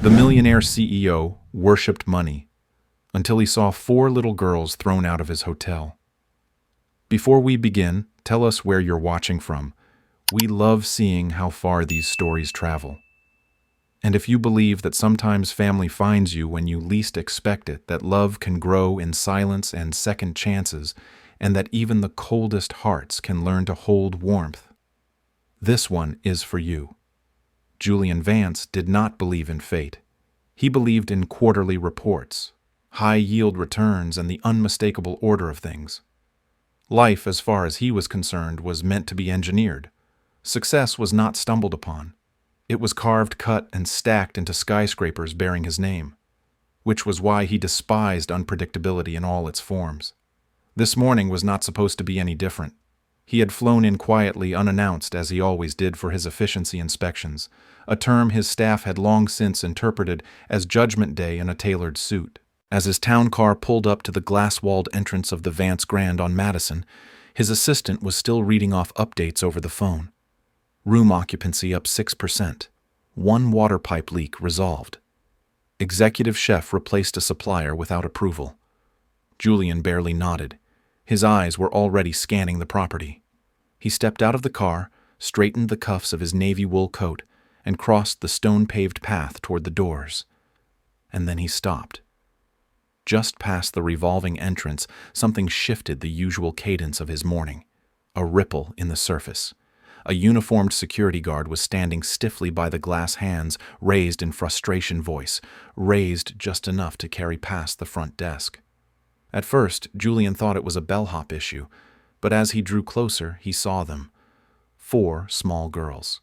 The millionaire CEO worshipped money until he saw 4 little girls thrown out of his hotel. Before we begin, tell us where you're watching from. We love seeing how far these stories travel. And if you believe that sometimes family finds you when you least expect it, that love can grow in silence and second chances, and that even the coldest hearts can learn to hold warmth, this one is for you. Julian Vance did not believe in fate. He believed in quarterly reports, high-yield returns, and the unmistakable order of things. Life, as far as he was concerned, was meant to be engineered. Success was not stumbled upon. It was carved, cut, and stacked into skyscrapers bearing his name, which was why he despised unpredictability in all its forms. This morning was not supposed to be any different. He had flown in quietly, unannounced, as he always did for his efficiency inspections, a term his staff had long since interpreted as Judgment Day in a tailored suit. As his town car pulled up to the glass-walled entrance of the Vance Grand on Madison, his assistant was still reading off updates over the phone. Room occupancy up 6%. 1 water pipe leak resolved. Executive chef replaced a supplier without approval. Julian barely nodded. His eyes were already scanning the property. He stepped out of the car, straightened the cuffs of his navy wool coat, and crossed the stone-paved path toward the doors. And then he stopped. Just past the revolving entrance, something shifted the usual cadence of his morning. A ripple in the surface. A uniformed security guard was standing stiffly by the glass hands, raised in frustration voice, raised just enough to carry past the front desk. At first, Julian thought it was a bellhop issue, but as he drew closer, he saw them. 4 small girls.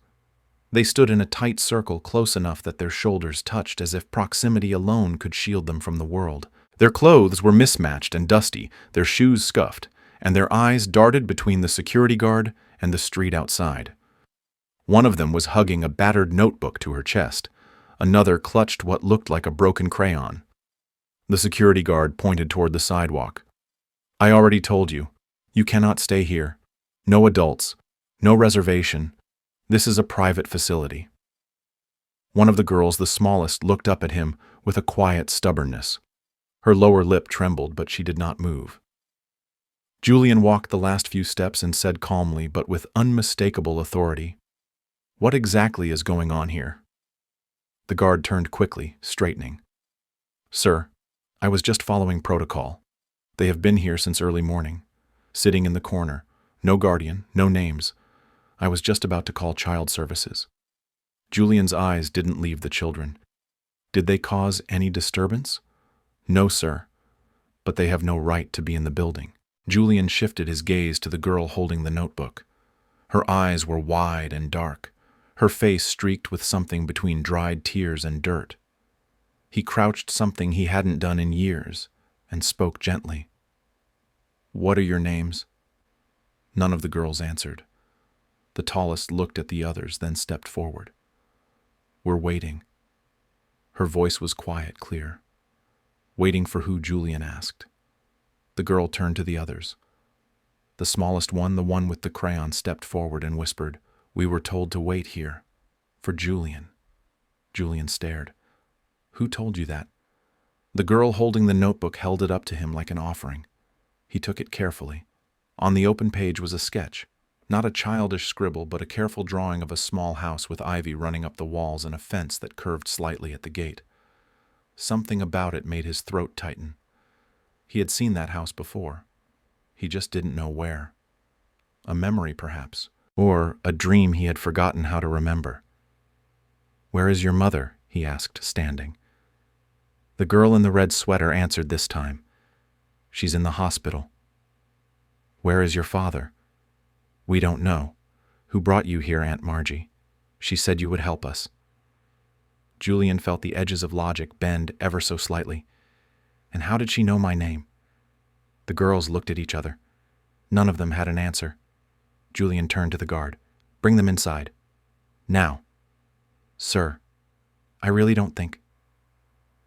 They stood in a tight circle close enough that their shoulders touched, as if proximity alone could shield them from the world. Their clothes were mismatched and dusty, their shoes scuffed, and their eyes darted between the security guard and the street outside. One of them was hugging a battered notebook to her chest. Another clutched what looked like a broken crayon. The security guard pointed toward the sidewalk. "I already told you. You cannot stay here. No adults. No reservation. This is a private facility." One of the girls, the smallest, looked up at him with a quiet stubbornness. Her lower lip trembled, but she did not move. Julian walked the last few steps and said calmly, but with unmistakable authority, "What exactly is going on here?" The guard turned quickly, straightening. "Sir, I was just following protocol. They have been here since early morning, sitting in the corner. No guardian, no names. I was just about to call child services." Julian's eyes didn't leave the children. "Did they cause any disturbance?" "No, sir. But they have no right to be in the building." Julian shifted his gaze to the girl holding the notebook. Her eyes were wide and dark, her face streaked with something between dried tears and dirt. He crouched something he hadn't done in years and spoke gently. "What are your names?" None of the girls answered. The tallest looked at the others, then stepped forward. "We're waiting." Her voice was quiet, clear. "Waiting for who?" Julian asked. The girl turned to the others. The smallest one, the one with the crayon, stepped forward and whispered, "We were told to wait here. For Julian." Julian stared. "Who told you that?" The girl holding the notebook held it up to him like an offering. He took it carefully. On the open page was a sketch. Not a childish scribble, but a careful drawing of a small house with ivy running up the walls and a fence that curved slightly at the gate. Something about it made his throat tighten. He had seen that house before. He just didn't know where. A memory, perhaps, or a dream he had forgotten how to remember. "Where is your mother?" he asked, standing. The girl in the red sweater answered this time. "She's in the hospital." "Where is your father?" "We don't know. Who brought you here, Aunt Margie? She said you would help us." Julian felt the edges of logic bend ever so slightly. And how did she know my name? The girls looked at each other. None of them had an answer. Julian turned to the guard. "Bring them inside. Now." "Sir, I really don't think—"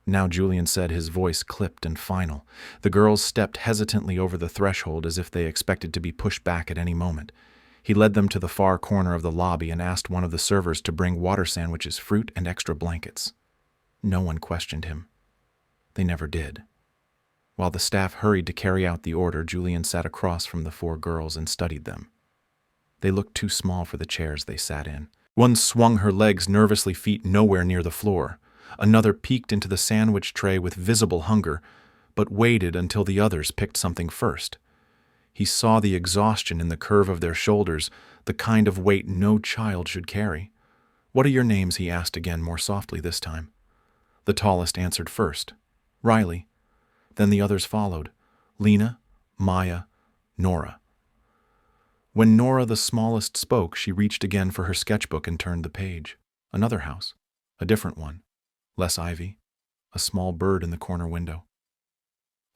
Now Julian said, his voice clipped and final. The girls stepped hesitantly over the threshold as if they expected to be pushed back at any moment. He led them to the far corner of the lobby and asked one of the servers to bring water sandwiches, fruit, and extra blankets. No one questioned him. They never did. While the staff hurried to carry out the order, Julian sat across from the four girls and studied them. They looked too small for the chairs they sat in. One swung her legs nervously, feet nowhere near the floor. Another peeked into the sandwich tray with visible hunger, but waited until the others picked something first. He saw the exhaustion in the curve of their shoulders, the kind of weight no child should carry. "What are your names?" he asked again, more softly this time. The tallest answered first. "Riley." Then the others followed. Lena, Maya, Nora. When Nora, the smallest, spoke, she reached again for her sketchbook and turned the page. Another house. A different one. Less ivy. A small bird in the corner window.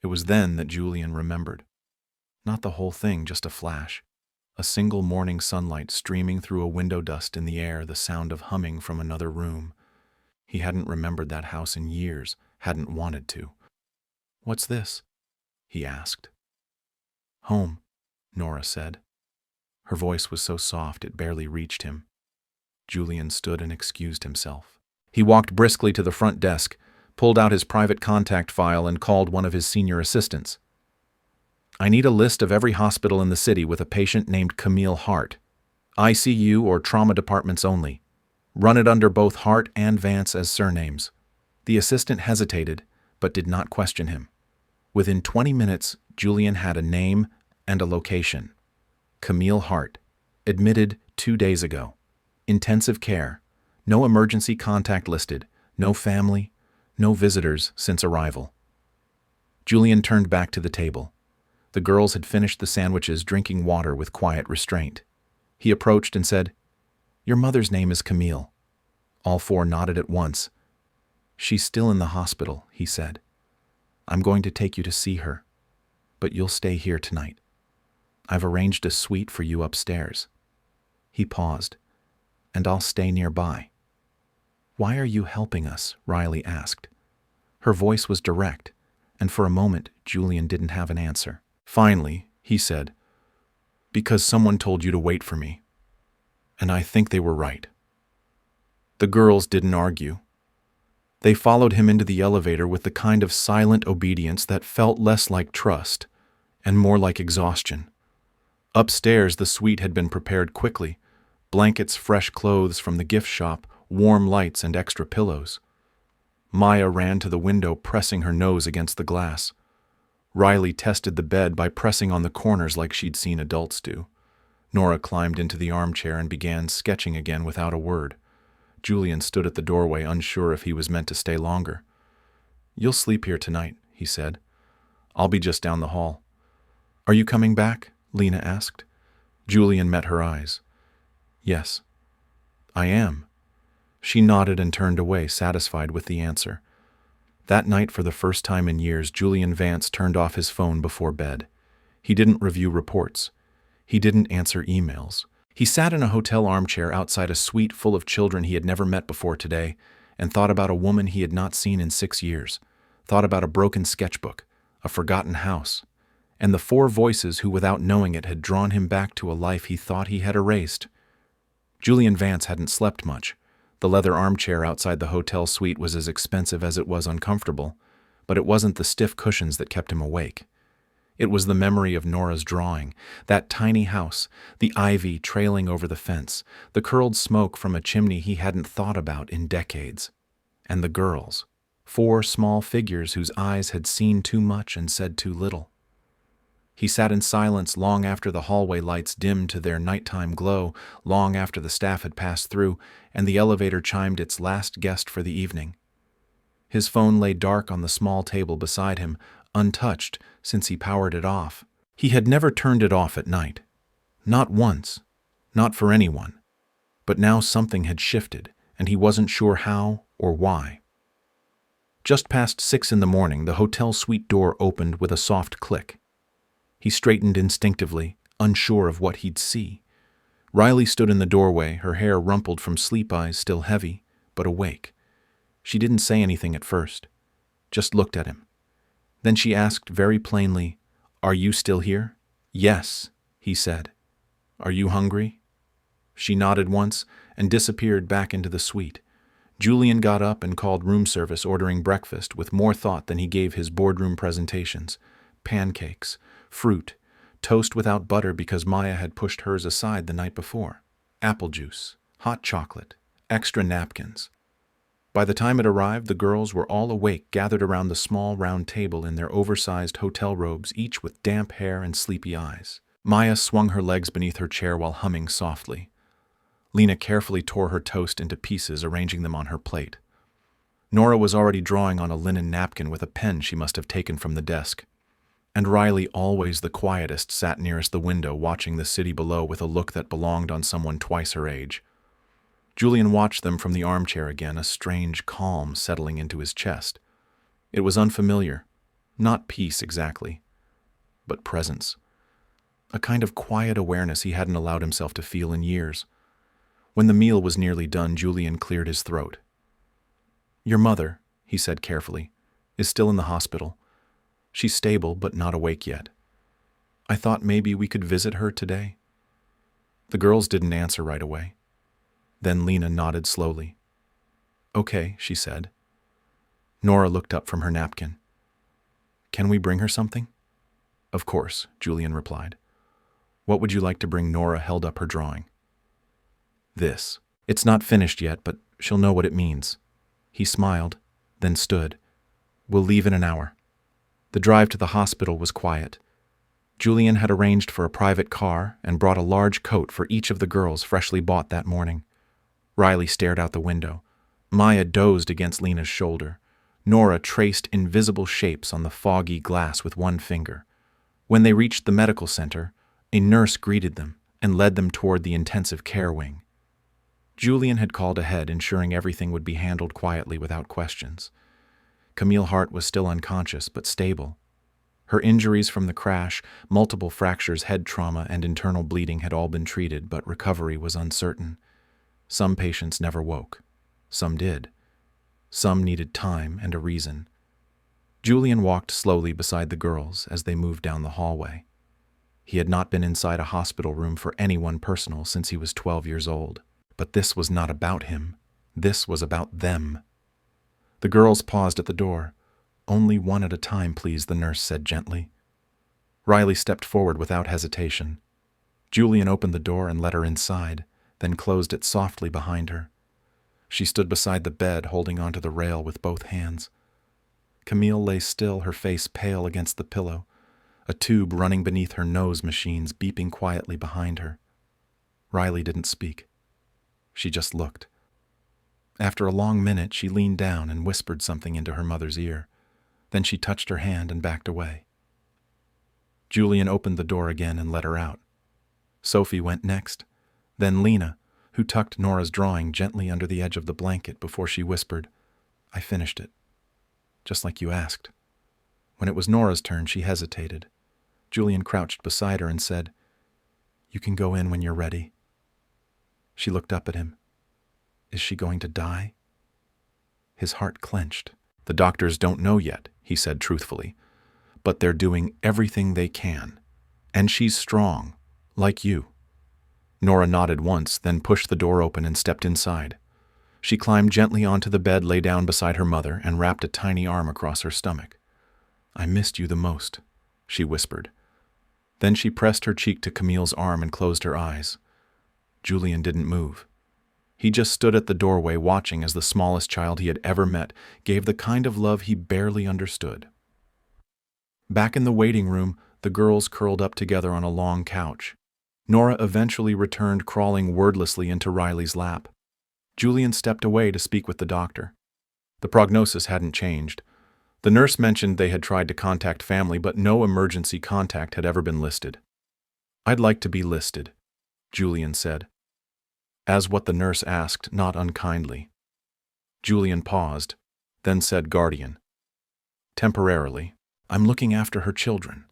It was then that Julian remembered. Not the whole thing, just a flash. A single morning sunlight streaming through a window dust in the air, the sound of humming from another room. He hadn't remembered that house in years, hadn't wanted to. "What's this?" he asked. "Home," Nora said. Her voice was so soft it barely reached him. Julian stood and excused himself. He walked briskly to the front desk, pulled out his private contact file, and called one of his senior assistants. "I need a list of every hospital in the city with a patient named Camille Hart. ICU or trauma departments only. Run it under both Hart and Vance as surnames." The assistant hesitated, but did not question him. Within 20 minutes, Julian had a name and a location. Camille Hart, admitted 2 days ago. Intensive care. No emergency contact listed. No family. No visitors since arrival. Julian turned back to the table. The girls had finished the sandwiches, drinking water with quiet restraint. He approached and said, "Your mother's name is Camille." All four nodded at once. "She's still in the hospital," he said. "I'm going to take you to see her, but you'll stay here tonight. I've arranged a suite for you upstairs." He paused. "And I'll stay nearby." "Why are you helping us?" Riley asked. Her voice was direct, and for a moment Julian didn't have an answer. Finally, he said, "Because someone told you to wait for me. And I think they were right." The girls didn't argue. They followed him into the elevator with the kind of silent obedience that felt less like trust and more like exhaustion. Upstairs, the suite had been prepared quickly. Blankets, fresh clothes from the gift shop, warm lights, and extra pillows. Maya ran to the window, pressing her nose against the glass. Riley tested the bed by pressing on the corners like she'd seen adults do. Nora climbed into the armchair and began sketching again without a word. Julian stood at the doorway, unsure if he was meant to stay longer. "You'll sleep here tonight," he said. "I'll be just down the hall." "Are you coming back?" Lena asked. Julian met her eyes. "Yes, I am." She nodded and turned away, satisfied with the answer. That night, for the first time in years, Julian Vance turned off his phone before bed. He didn't review reports. He didn't answer emails. He sat in a hotel armchair outside a suite full of children he had never met before today, and thought about a woman he had not seen in 6 years, thought about a broken sketchbook, a forgotten house, and the four voices who, without knowing it, had drawn him back to a life he thought he had erased. Julian Vance hadn't slept much. The leather armchair outside the hotel suite was as expensive as it was uncomfortable, but it wasn't the stiff cushions that kept him awake. It was the memory of Nora's drawing, that tiny house, the ivy trailing over the fence, the curled smoke from a chimney he hadn't thought about in decades. And the girls, 4 small figures whose eyes had seen too much and said too little. He sat in silence long after the hallway lights dimmed to their nighttime glow, long after the staff had passed through, and the elevator chimed its last guest for the evening. His phone lay dark on the small table beside him, untouched since he powered it off. He had never turned it off at night. Not once. Not for anyone. But now something had shifted, and he wasn't sure how or why. Just past 6 in the morning, the hotel suite door opened with a soft click. He straightened instinctively, unsure of what he'd see. Riley stood in the doorway, her hair rumpled from sleep eyes still heavy, but awake. She didn't say anything at first, just looked at him. Then she asked very plainly, "Are you still here?" "Yes," he said. "Are you hungry?" She nodded once and disappeared back into the suite. Julian got up and called room service, ordering breakfast with more thought than he gave his boardroom presentations. Pancakes, fruit, toast without butter because Maya had pushed hers aside the night before, apple juice, hot chocolate, extra napkins. By the time it arrived, the girls were all awake, gathered around the small round table in their oversized hotel robes, each with damp hair and sleepy eyes. Maya swung her legs beneath her chair while humming softly. Lena carefully tore her toast into pieces, arranging them on her plate. Nora was already drawing on a linen napkin with a pen she must have taken from the desk. And Riley, always the quietest, sat nearest the window, watching the city below with a look that belonged on someone twice her age. Julian watched them from the armchair again, a strange calm settling into his chest. It was unfamiliar, not peace exactly, but presence. A kind of quiet awareness he hadn't allowed himself to feel in years. When the meal was nearly done, Julian cleared his throat. "Your mother," he said carefully, "is still in the hospital. She's stable, but not awake yet. I thought maybe we could visit her today." The girls didn't answer right away. Then Lena nodded slowly. "Okay," she said. Nora looked up from her napkin. "Can we bring her something?" "Of course," Julian replied. "What would you like to bring?" Nora held up her drawing. "This. It's not finished yet, but she'll know what it means." He smiled, then stood. "We'll leave in an hour." The drive to the hospital was quiet. Julian had arranged for a private car and brought a large coat for each of the girls, freshly bought that morning. Riley stared out the window. Maya dozed against Lena's shoulder. Nora traced invisible shapes on the foggy glass with one finger. When they reached the medical center, a nurse greeted them and led them toward the intensive care wing. Julian had called ahead, ensuring everything would be handled quietly without questions. Camille Hart was still unconscious, but stable. Her injuries from the crash, multiple fractures, head trauma, and internal bleeding had all been treated, but recovery was uncertain. Some patients never woke. Some did. Some needed time and a reason. Julian walked slowly beside the girls as they moved down the hallway. He had not been inside a hospital room for anyone personal since he was 12 years old. But this was not about him. This was about them. The girls paused at the door. "Only one at a time, please," the nurse said gently. Riley stepped forward without hesitation. Julian opened the door and let her inside, then closed it softly behind her. She stood beside the bed, holding onto the rail with both hands. Camille lay still, her face pale against the pillow, a tube running beneath her nose machines beeping quietly behind her. Riley didn't speak. She just looked. After a long minute, she leaned down and whispered something into her mother's ear. Then she touched her hand and backed away. Julian opened the door again and let her out. Sophie went next, then Lena, who tucked Nora's drawing gently under the edge of the blanket before she whispered, "I finished it, just like you asked." When it was Nora's turn, she hesitated. Julian crouched beside her and said, "You can go in when you're ready." She looked up at him. "Is she going to die?" His heart clenched. "The doctors don't know yet," he said truthfully, "but they're doing everything they can. And she's strong, like you." Nora nodded once, then pushed the door open and stepped inside. She climbed gently onto the bed, lay down beside her mother, and wrapped a tiny arm across her stomach. "I missed you the most," she whispered. Then she pressed her cheek to Camille's arm and closed her eyes. Julian didn't move. He just stood at the doorway, watching as the smallest child he had ever met gave the kind of love he barely understood. Back in the waiting room, the girls curled up together on a long couch. Nora eventually returned, crawling wordlessly into Riley's lap. Julian stepped away to speak with the doctor. The prognosis hadn't changed. The nurse mentioned they had tried to contact family, but no emergency contact had ever been listed. "I'd like to be listed," Julian said. As what the nurse asked, not unkindly. Julian paused, then said guardian. "Temporarily. I'm looking after her children."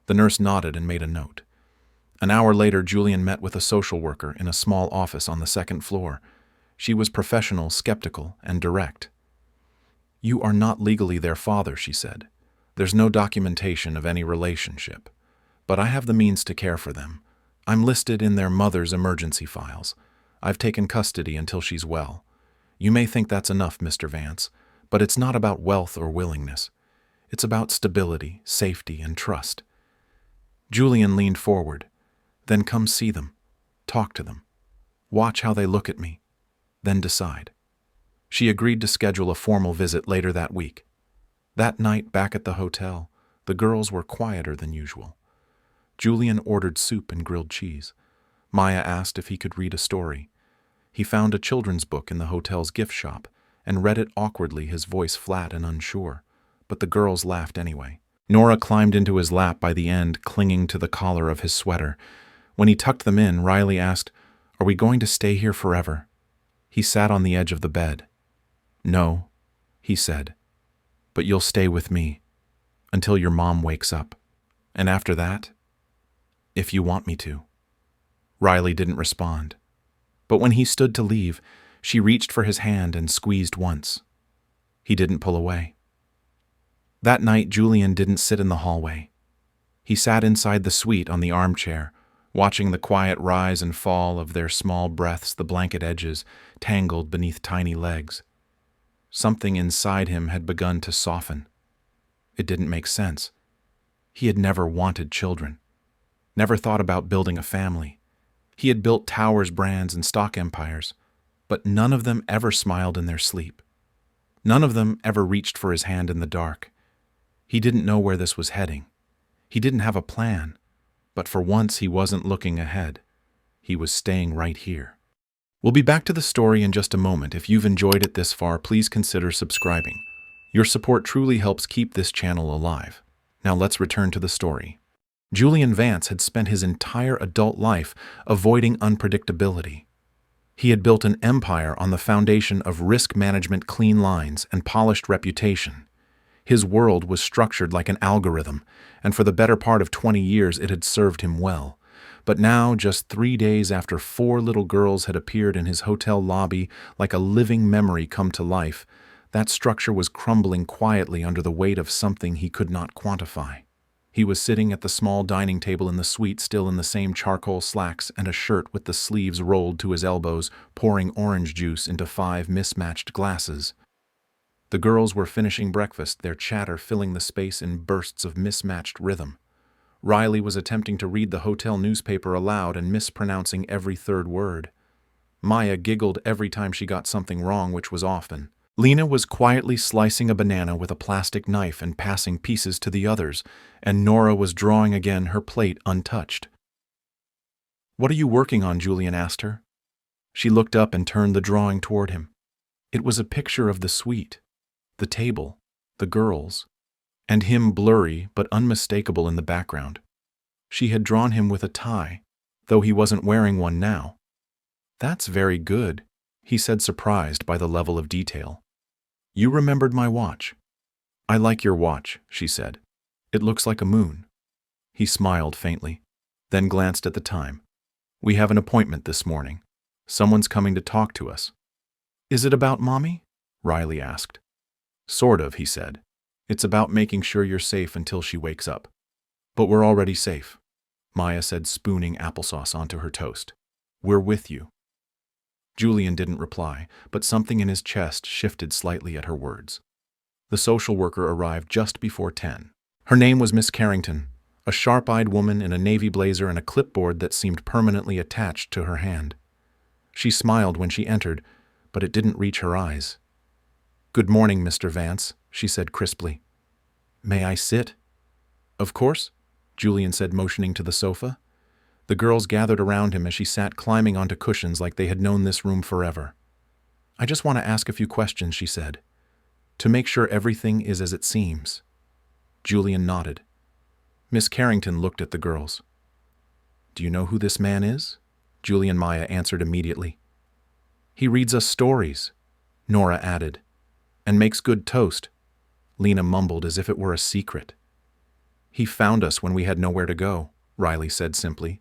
The nurse nodded and made a note. An hour later, Julian met with a social worker in a small office on the second floor. She was professional, skeptical, and direct. "You are not legally their father," she said. "There's no documentation of any relationship. But I have the means to care for them. I'm listed in their mother's emergency files. I've taken custody until she's well. You may think that's enough, Mr. Vance, but it's not about wealth or willingness. It's about stability, safety, and trust. Julian leaned forward. Then come see them. Talk to them. Watch how they look at me. Then decide. She agreed to schedule a formal visit later that week. That night, back at the hotel, the girls were quieter than usual. Julian ordered soup and grilled cheese. Maya asked if he could read a story. He found a children's book in the hotel's gift shop and read it awkwardly, his voice flat and unsure. But the girls laughed anyway. Nora climbed into his lap by the end, clinging to the collar of his sweater. When he tucked them in, Riley asked, "Are we going to stay here forever?" He sat on the edge of the bed. "No," he said, "but you'll stay with me until your mom wakes up. And after that, if you want me to." Riley didn't respond. But when he stood to leave, she reached for his hand and squeezed once. He didn't pull away. That night, Julian didn't sit in the hallway. He sat inside the suite on the armchair, watching the quiet rise and fall of their small breaths, the blanket edges tangled beneath tiny legs. Something inside him had begun to soften. It didn't make sense. He had never wanted children, never thought about building a family. He had built towers, brands, and stock empires, but none of them ever smiled in their sleep. None of them ever reached for his hand in the dark. He didn't know where this was heading. He didn't have a plan, but for once he wasn't looking ahead. He was staying right here. We'll be back to the story in just a moment. If you've enjoyed it this far, please consider subscribing. Your support truly helps keep this channel alive. Now let's return to the story. Julian Vance had spent his entire adult life avoiding unpredictability. He had built an empire on the foundation of risk management, clean lines, and polished reputation. His world was structured like an algorithm, and for the better part of 20 years it had served him well. But now, just 3 days after 4 little girls had appeared in his hotel lobby like a living memory come to life, that structure was crumbling quietly under the weight of something he could not quantify. He was sitting at the small dining table in the suite, still in the same charcoal slacks and a shirt with the sleeves rolled to his elbows, pouring orange juice into 5 mismatched glasses. The girls were finishing breakfast, their chatter filling the space in bursts of mismatched rhythm. Riley was attempting to read the hotel newspaper aloud and mispronouncing every third word. Maya giggled every time she got something wrong, which was often. Lena was quietly slicing a banana with a plastic knife and passing pieces to the others, and Nora was drawing again, her plate untouched. "What are you working on?" Julian asked her. She looked up and turned the drawing toward him. It was a picture of the suite, the table, the girls, and him, blurry but unmistakable in the background. She had drawn him with a tie, though he wasn't wearing one now. "That's very good," he said, surprised by the level of detail. "You remembered my watch." "I like your watch," she said. "It looks like a moon." He smiled faintly, then glanced at the time. "We have an appointment this morning. Someone's coming to talk to us." "Is it about Mommy?" Riley asked. "Sort of," he said. "It's about making sure you're safe until she wakes up." "But we're already safe," Maya said, spooning applesauce onto her toast. "We're with you." Julian didn't reply, but something in his chest shifted slightly at her words. The social worker arrived just before 10. Her name was Miss Carrington, a sharp-eyed woman in a navy blazer and a clipboard that seemed permanently attached to her hand. She smiled when she entered, but it didn't reach her eyes. "Good morning, Mr. Vance," she said crisply. "May I sit?" "Of course," Julian said, motioning to the sofa. The girls gathered around him as she sat climbing onto cushions like they had known this room forever. "I just want to ask a few questions," she said, "to make sure everything is as it seems." Julian nodded. Miss Carrington looked at the girls. "Do you know who this man is?" Julian Maya answered immediately. "He reads us stories," Nora added. "And makes good toast," Lena mumbled as if it were a secret. "He found us when we had nowhere to go," Riley said simply.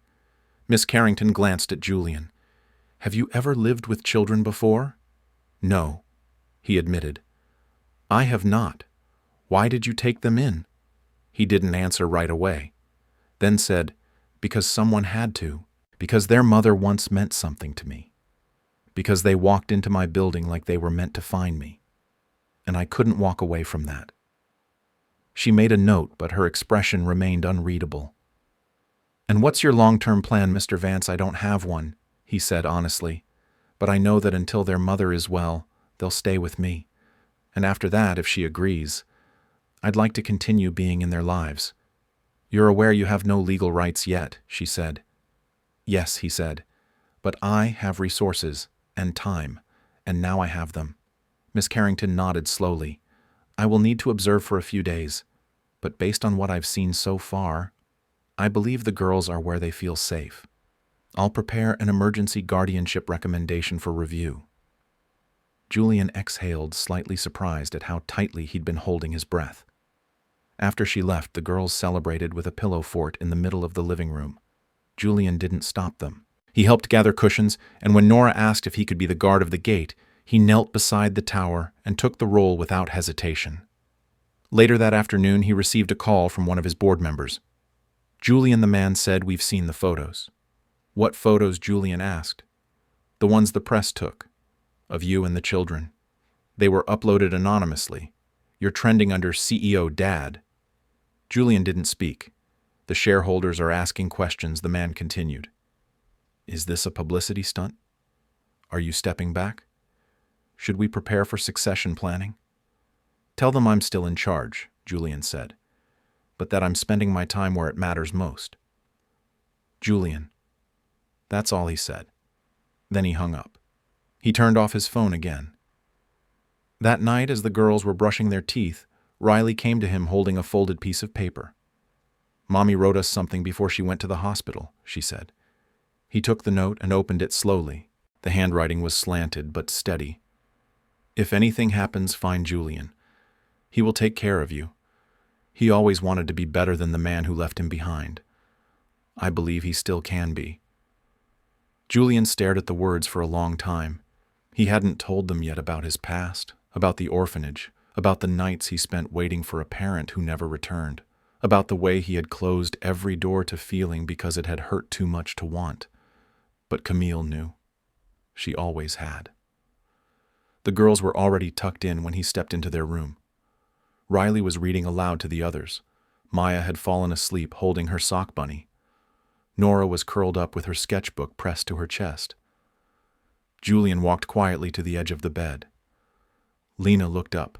Miss Carrington glanced at Julian. "Have you ever lived with children before?" "No," he admitted. "I have not. Why did you take them in?" He didn't answer right away, then said, "Because someone had to. Because their mother once meant something to me." because they walked into my building like they were meant to find me. And I couldn't walk away from that. She made a note, but her expression remained unreadable. And what's your long-term plan, Mr. Vance? I don't have one, he said honestly. But I know that until their mother is well, they'll stay with me. And after that, if she agrees, I'd like to continue being in their lives. You're aware you have no legal rights yet, she said. Yes, he said. But I have resources and time, and now I have them. Miss Carrington nodded slowly. I will need to observe for a few days, but based on what I've seen so far, I believe the girls are where they feel safe. I'll prepare an emergency guardianship recommendation for review. Julian exhaled, slightly surprised at how tightly he'd been holding his breath. After she left, the girls celebrated with a pillow fort in the middle of the living room. Julian didn't stop them. He helped gather cushions, and when Nora asked if he could be the guard of the gate, he knelt beside the tower and took the role without hesitation. Later that afternoon, he received a call from one of his board members. Julian, the man said, we've seen the photos. What photos? Julian asked. The ones the press took, of you and the children. They were uploaded anonymously. You're trending under CEO Dad. Julian didn't speak. The shareholders are asking questions, the man continued. Is this a publicity stunt? Are you stepping back? Should we prepare for succession planning? Tell them I'm still in charge, Julian said, but that I'm spending my time where it matters most. Julian. That's all he said. Then he hung up. He turned off his phone again. That night, as the girls were brushing their teeth, Riley came to him holding a folded piece of paper. Mommy wrote us something before she went to the hospital, she said. He took the note and opened it slowly. The handwriting was slanted but steady. If anything happens, find Julian. He will take care of you. He always wanted to be better than the man who left him behind. I believe he still can be. Julian stared at the words for a long time. He hadn't told them yet about his past, about the orphanage, about the nights he spent waiting for a parent who never returned, about the way he had closed every door to feeling because it had hurt too much to want. But Camille knew. She always had. The girls were already tucked in when he stepped into their room. Riley was reading aloud to the others. Maya had fallen asleep holding her sock bunny. Nora was curled up with her sketchbook pressed to her chest. Julian walked quietly to the edge of the bed. Lena looked up.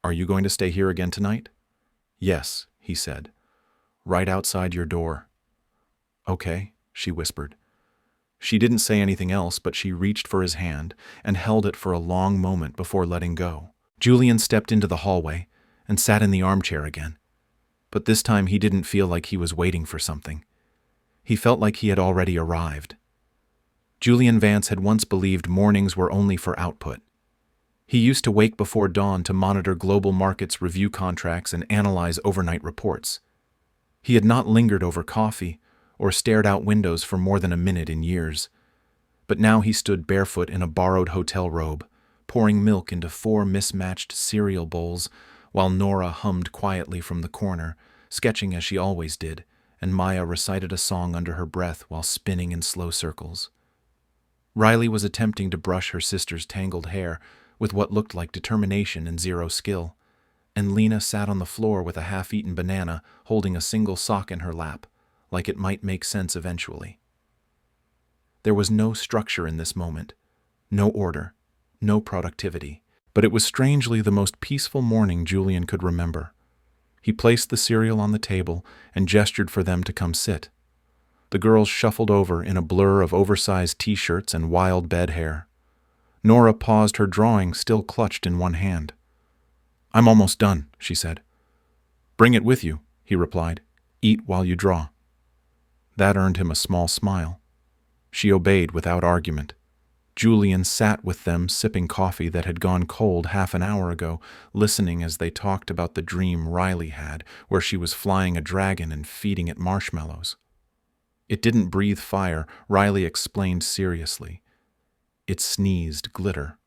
Are you going to stay here again tonight? Yes, he said. Right outside your door. Okay, she whispered. She didn't say anything else, but she reached for his hand and held it for a long moment before letting go. Julian stepped into the hallway and sat in the armchair again. But this time he didn't feel like he was waiting for something. He felt like he had already arrived. Julian Vance had once believed mornings were only for output. He used to wake before dawn to monitor global markets, review contracts, and analyze overnight reports. He had not lingered over coffee or stared out windows for more than a minute in years. But now he stood barefoot in a borrowed hotel robe, pouring milk into 4 mismatched cereal bowls, while Nora hummed quietly from the corner, sketching as she always did, and Maya recited a song under her breath while spinning in slow circles. Riley was attempting to brush her sister's tangled hair with what looked like determination and zero skill, and Lena sat on the floor with a half-eaten banana holding a single sock in her lap, like it might make sense eventually. There was no structure in this moment, no order, no productivity, but it was strangely the most peaceful morning Julian could remember. He placed the cereal on the table and gestured for them to come sit. The girls shuffled over in a blur of oversized t-shirts and wild bed hair. Nora paused, her drawing still clutched in one hand. I'm almost done, she said. Bring it with you, he replied. Eat while you draw. That earned him a small smile. She obeyed without argument. Julian sat with them, sipping coffee that had gone cold half an hour ago, listening as they talked about the dream Riley had, where she was flying a dragon and feeding it marshmallows. It didn't breathe fire, Riley explained seriously. It sneezed glitter.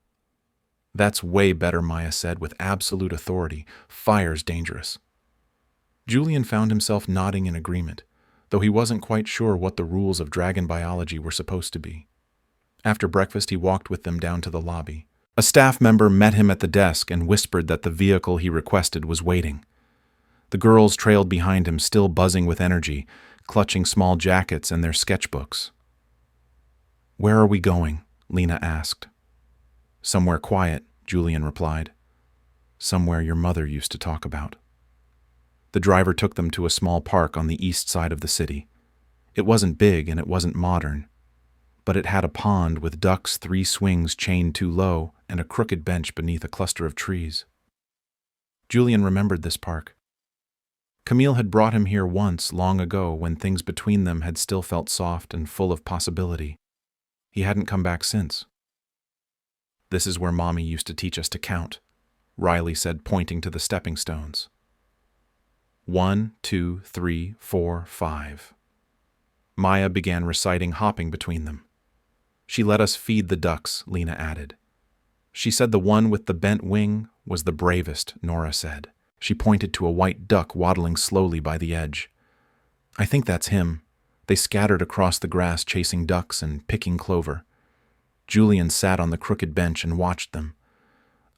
That's way better, Maya said with absolute authority. Fire's dangerous. Julian found himself nodding in agreement, though he wasn't quite sure what the rules of dragon biology were supposed to be. After breakfast, he walked with them down to the lobby. A staff member met him at the desk and whispered that the vehicle he requested was waiting. The girls trailed behind him, still buzzing with energy, clutching small jackets and their sketchbooks. "Where are we going?" Lena asked. "Somewhere quiet," Julian replied. "Somewhere your mother used to talk about." The driver took them to a small park on the east side of the city. It wasn't big and it wasn't modern, but it had a pond with ducks, 3 swings chained too low, and a crooked bench beneath a cluster of trees. Julian remembered this park. Camille had brought him here once, long ago, when things between them had still felt soft and full of possibility. He hadn't come back since. "This is where Mommy used to teach us to count," Riley said, pointing to the stepping stones. 1, 2, 3, 4, 5. Maya began reciting, hopping between them. "She let us feed the ducks," Lena added. "She said the one with the bent wing was the bravest," Nora said. She pointed to a white duck waddling slowly by the edge. "I think that's him." They scattered across the grass, chasing ducks and picking clover. Julian sat on the crooked bench and watched them.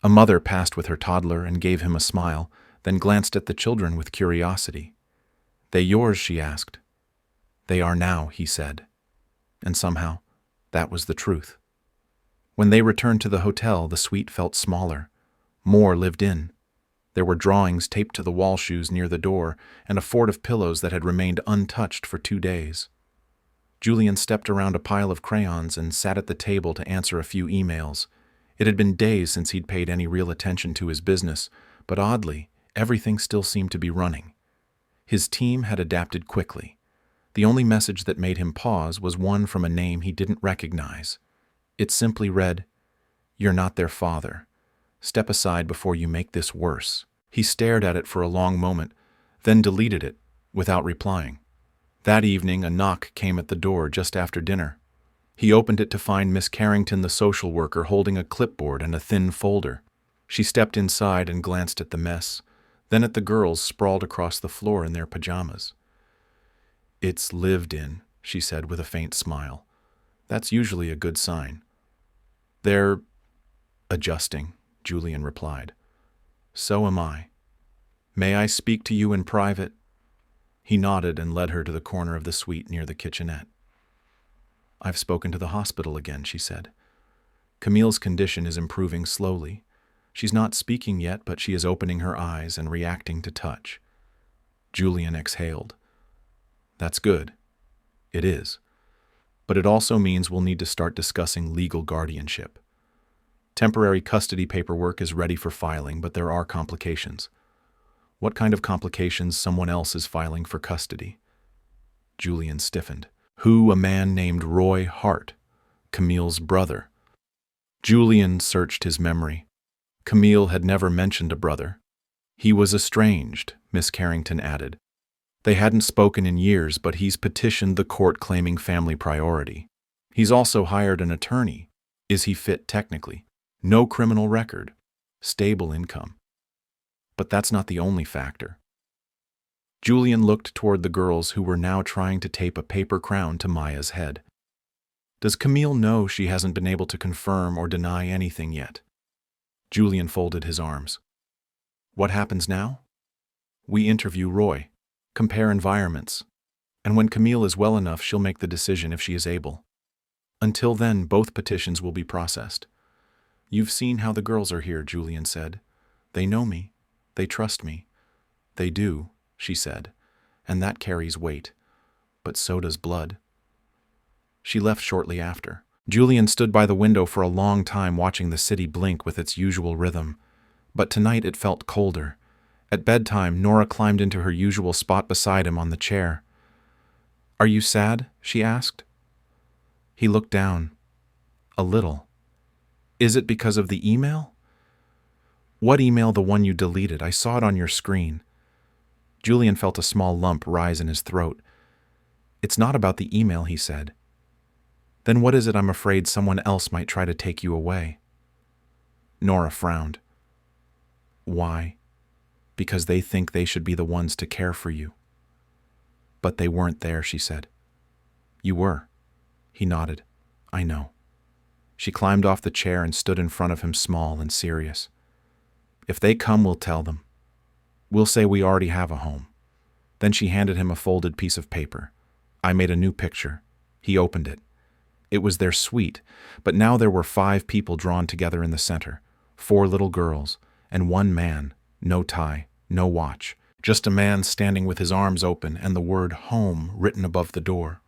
A mother passed with her toddler and gave him a smile, then glanced at the children with curiosity. "They yours?" she asked. "They are now," he said. And somehow, that was the truth. When they returned to the hotel, the suite felt smaller. More lived in. There were drawings taped to the wall shoes near the door and a fort of pillows that had remained untouched for 2 days. Julian stepped around a pile of crayons and sat at the table to answer a few emails. It had been days since he'd paid any real attention to his business, but oddly, everything still seemed to be running. His team had adapted quickly. The only message that made him pause was one from a name he didn't recognize. It simply read, "You're not their father. Step aside before you make this worse." He stared at it for a long moment, then deleted it, without replying. That evening, a knock came at the door just after dinner. He opened it to find Miss Carrington, the social worker, holding a clipboard and a thin folder. She stepped inside and glanced at the mess, then at the girls sprawled across the floor in their pajamas. "It's lived in," she said with a faint smile. "That's usually a good sign." "They're adjusting," Julian replied. "So am I. May I speak to you in private?" He nodded and led her to the corner of the suite near the kitchenette. "I've spoken to the hospital again," she said. "Camille's condition is improving slowly. She's not speaking yet, but she is opening her eyes and reacting to touch." Julian exhaled. "That's good. It is. But it also means we'll need to start discussing legal guardianship. Temporary custody paperwork is ready for filing, but there are complications." "What kind of complications? Someone else is filing for custody." Julian stiffened. "Who? A man named Roy Hart, Camille's brother." Julian searched his memory. Camille had never mentioned a brother. "He was estranged," Miss Carrington added. "They hadn't spoken in years, but he's petitioned the court claiming family priority. He's also hired an attorney. Is he fit technically? No criminal record. Stable income. But that's not the only factor." Julian looked toward the girls who were now trying to tape a paper crown to Maya's head. "Does Camille know she hasn't been able to confirm or deny anything yet?" Julian folded his arms. "What happens now? We interview Roy, compare environments, and when Camille is well enough, she'll make the decision if she is able. Until then, both petitions will be processed." "You've seen how the girls are here," Julian said. "They know me. They trust me." "They do," she said, "and that carries weight. But so does blood." She left shortly after. Julian stood by the window for a long time watching the city blink with its usual rhythm. But tonight it felt colder. At bedtime, Nora climbed into her usual spot beside him on the chair. "Are you sad?" she asked. He looked down. "A little." "Is it because of the email?" "What email? The one you deleted. I saw it on your screen." Julian felt a small lump rise in his throat. "It's not about the email," he said. "Then what is it? I'm afraid someone else might try to take you away." Nora frowned. "Why?" "Because they think they should be the ones to care for you." "But they weren't there," she said. "You were." He nodded. "I know." She climbed off the chair and stood in front of him, small and serious. "If they come, we'll tell them. We'll say we already have a home." Then she handed him a folded piece of paper. I made a new picture. He opened it. It was their suite, but now there were 5 people drawn together in the center, 4 little girls, and 1 man, no tie, no watch, just a man standing with his arms open and the word home written above the door.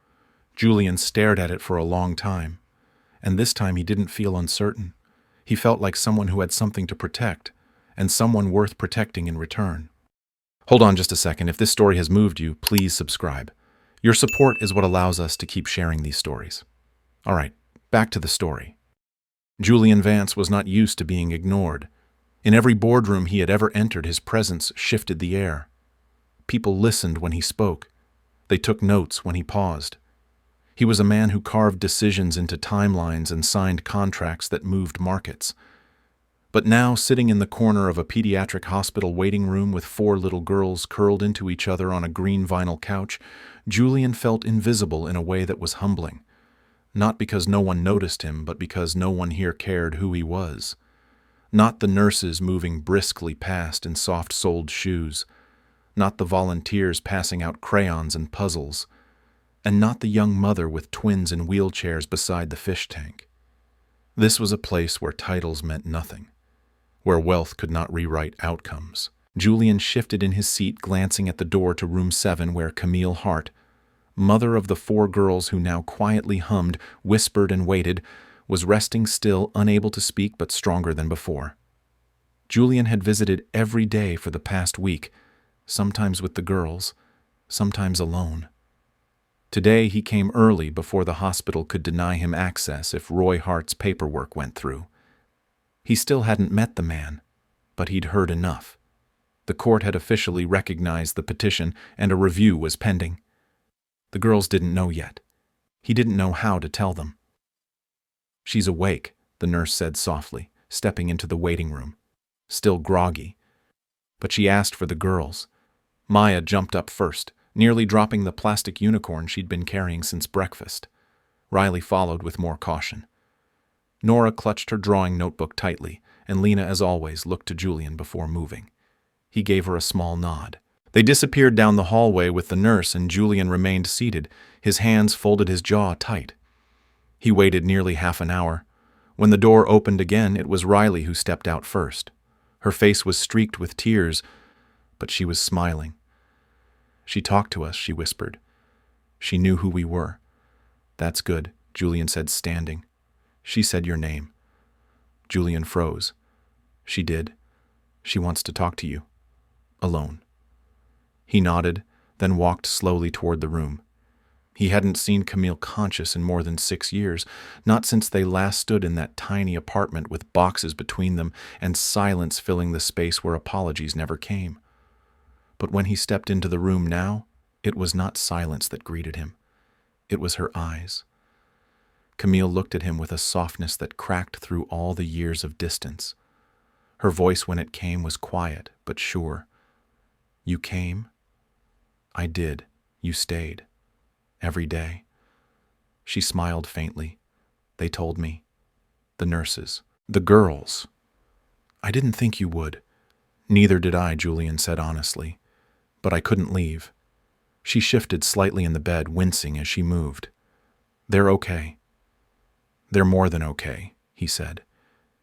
Julian stared at it for a long time, and this time he didn't feel uncertain. He felt like someone who had something to protect, and someone worth protecting in return. Hold on just a second. If this story has moved you, please subscribe. Your support is what allows us to keep sharing these stories. All right, back to the story. Julian Vance was not used to being ignored. In every boardroom he had ever entered, his presence shifted the air. People listened when he spoke. They took notes when he paused. He was a man who carved decisions into timelines and signed contracts that moved markets. But now, sitting in the corner of a pediatric hospital waiting room with 4 little girls curled into each other on a green vinyl couch, Julian felt invisible in a way that was humbling. Not because no one noticed him, but because no one here cared who he was. Not the nurses moving briskly past in soft-soled shoes. Not the volunteers passing out crayons and puzzles. And not the young mother with twins in wheelchairs beside the fish tank. This was a place where titles meant nothing, where wealth could not rewrite outcomes. Julian shifted in his seat, glancing at the door to room 7, where Camille Hart, mother of the 4 girls who now quietly hummed, whispered, and waited, was resting still, unable to speak but stronger than before. Julian had visited every day for the past week, sometimes with the girls, sometimes alone. Today he came early before the hospital could deny him access if Roy Hart's paperwork went through. He still hadn't met the man, but he'd heard enough. The court had officially recognized the petition, and a review was pending. The girls didn't know yet. He didn't know how to tell them. "She's awake," the nurse said softly, stepping into the waiting room, still groggy. But she asked for the girls. Maya jumped up first, nearly dropping the plastic unicorn she'd been carrying since breakfast. Riley followed with more caution. Nora clutched her drawing notebook tightly, and Lena, as always, looked to Julian before moving. He gave her a small nod. They disappeared down the hallway with the nurse, and Julian remained seated, his hands folded, his jaw tight. He waited nearly half an hour. When the door opened again, it was Riley who stepped out first. Her face was streaked with tears, but she was smiling. "She talked to us," she whispered. "She knew who we were." "That's good," Julian said, standing. "She said your name." Julian froze. "She did. She wants to talk to you. Alone." He nodded, then walked slowly toward the room. He hadn't seen Camille conscious in more than 6 years, not since they last stood in that tiny apartment with boxes between them and silence filling the space where apologies never came. But when he stepped into the room now, it was not silence that greeted him. It was her eyes. Camille looked at him with a softness that cracked through all the years of distance. Her voice, when it came, was quiet but sure. "You came?" "I did. You stayed. Every day." She smiled faintly. "They told me. The nurses. The girls." "I didn't think you would." "Neither did I," Julian said honestly. "But I couldn't leave." She shifted slightly in the bed, wincing as she moved. "They're okay." "They're more than okay," he said.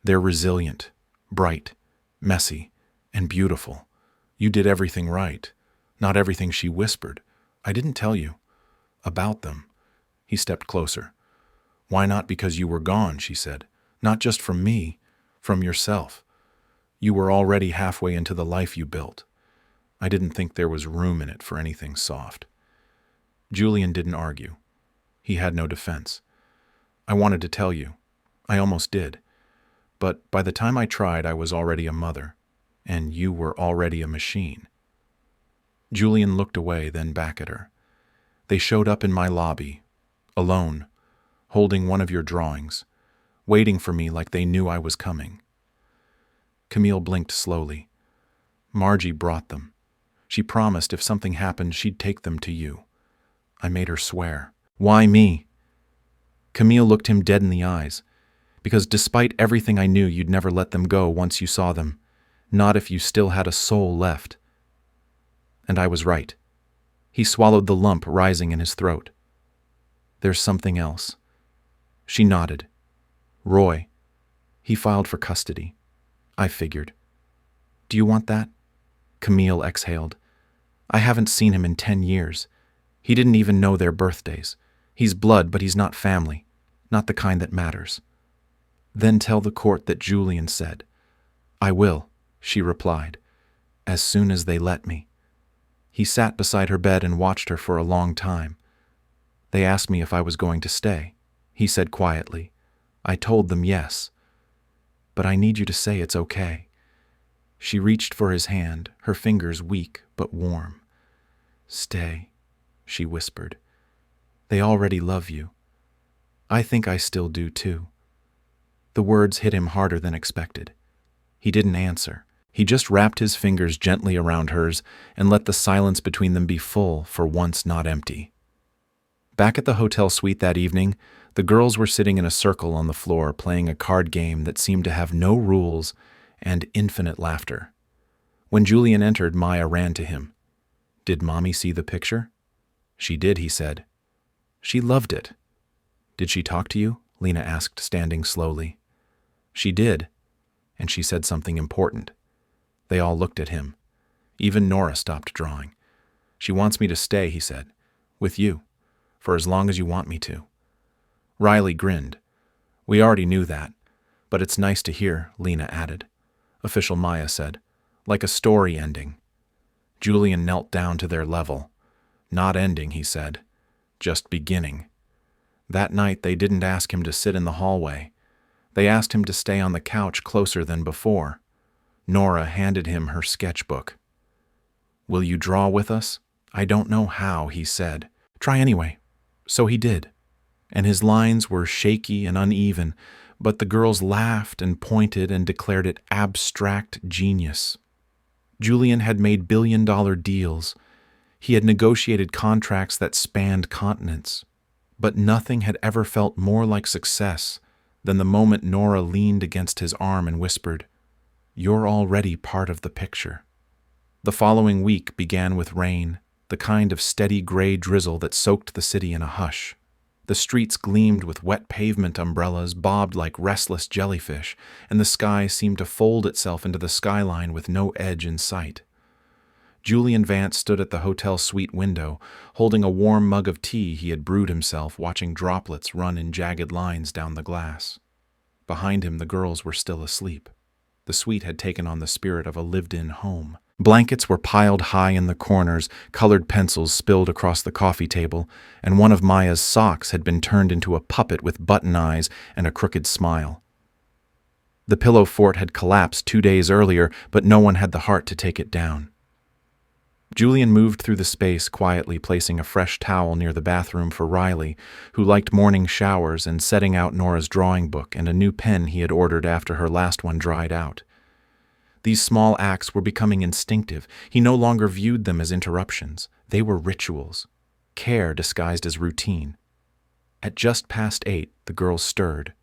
"They're resilient, bright, messy, and beautiful. You did everything right. Not everything," she whispered. "I didn't tell you about them." He stepped closer. "Why not? Because you were gone," she said. "Not just from me, from yourself. You were already halfway into the life you built. I didn't think there was room in it for anything soft." Julian didn't argue. He had no defense. "I wanted to tell you. I almost did. But by the time I tried, I was already a mother, and you were already a machine." Julian looked away, then back at her. "They showed up in my lobby, alone, holding one of your drawings, waiting for me like they knew I was coming." Camille blinked slowly. "Margie brought them. She promised if something happened, she'd take them to you. I made her swear." "Why me?" Camille looked him dead in the eyes. Because despite everything I knew, you'd never let them go once you saw them. Not if you still had a soul left. And I was right. He swallowed the lump rising in his throat. There's something else. She nodded. Roy. He filed for custody. I figured. Do you want that? Camille exhaled. I haven't seen him in 10 years. He didn't even know their birthdays. He's blood, but he's not family. Not the kind that matters. Then tell the court that Julian said. I will, she replied, as soon as they let me. He sat beside her bed and watched her for a long time. They asked me if I was going to stay. He said quietly. I told them yes. But I need you to say it's okay. She reached for his hand, her fingers weak but warm. Stay, she whispered. They already love you. I think I still do too. The words hit him harder than expected. He didn't answer. He just wrapped his fingers gently around hers and let the silence between them be full, for once not empty. Back at the hotel suite that evening, the girls were sitting in a circle on the floor playing a card game that seemed to have no rules and infinite laughter. When Julian entered, Maya ran to him. Did Mommy see the picture? She did, he said. She loved it. Did she talk to you? Lena asked, standing slowly. She did, and she said something important. They all looked at him. Even Nora stopped drawing. She wants me to stay, he said, with you, for as long as you want me to. Riley grinned. We already knew that, but it's nice to hear, Lena added. Official Maya said, like a story ending. Julian knelt down to their level. Not ending, he said, just beginning. That night they didn't ask him to sit in the hallway. They asked him to stay on the couch closer than before. Nora handed him her sketchbook. Will you draw with us? I don't know how, he said. Try anyway. So he did. And his lines were shaky and uneven, but the girls laughed and pointed and declared it abstract genius. Julian had made billion-dollar deals. He had negotiated contracts that spanned continents. But nothing had ever felt more like success than the moment Nora leaned against his arm and whispered, You're already part of the picture. The following week began with rain, the kind of steady gray drizzle that soaked the city in a hush. The streets gleamed with wet pavement umbrellas, bobbed like restless jellyfish, and the sky seemed to fold itself into the skyline with no edge in sight. Julian Vance stood at the hotel suite window, holding a warm mug of tea he had brewed himself, watching droplets run in jagged lines down the glass. Behind him, the girls were still asleep. The suite had taken on the spirit of a lived-in home. Blankets were piled high in the corners, colored pencils spilled across the coffee table, and one of Maya's socks had been turned into a puppet with button eyes and a crooked smile. The pillow fort had collapsed 2 days earlier, but no one had the heart to take it down. Julian moved through the space quietly, placing a fresh towel near the bathroom for Riley, who liked morning showers, and setting out Nora's drawing book and a new pen he had ordered after her last one dried out. These small acts were becoming instinctive. He no longer viewed them as interruptions. They were rituals, care disguised as routine. At just past 8, the girls stirred.